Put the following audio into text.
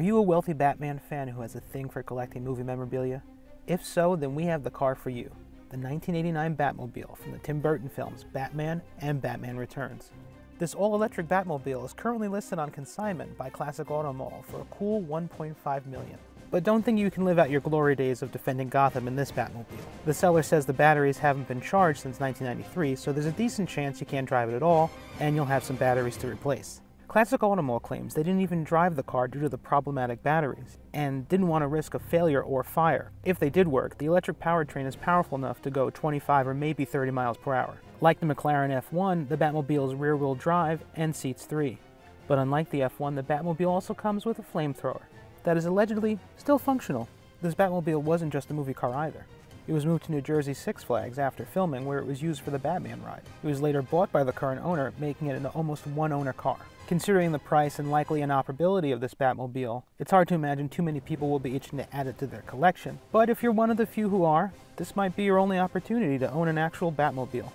Are you a wealthy Batman fan who has a thing for collecting movie memorabilia? If so, then we have the car for you, the 1989 Batmobile from the Tim Burton films Batman and Batman Returns. This all-electric Batmobile is currently listed on consignment by Classic Auto Mall for a cool $1.5 million. But don't think you can live out your glory days of defending Gotham in this Batmobile. The seller says the batteries haven't been charged since 1993, so there's a decent chance you can't drive it at all, and you'll have some batteries to replace. Classic Auto Mall claims they didn't even drive the car due to the problematic batteries, and didn't want to risk a failure or fire. If they did work, the electric powertrain is powerful enough to go 25 or maybe 30 miles per hour. Like the McLaren F1, the Batmobile is rear-wheel drive and seats 3. But unlike the F1, the Batmobile also comes with a flamethrower that is allegedly still functional. This Batmobile wasn't just a movie car either. It was moved to New Jersey Six Flags after filming, where it was used for the Batman ride. It was later bought by the current owner, making it an almost one-owner car. Considering the price and likely inoperability of this Batmobile, it's hard to imagine too many people will be itching to add it to their collection. But if you're one of the few who are, this might be your only opportunity to own an actual Batmobile.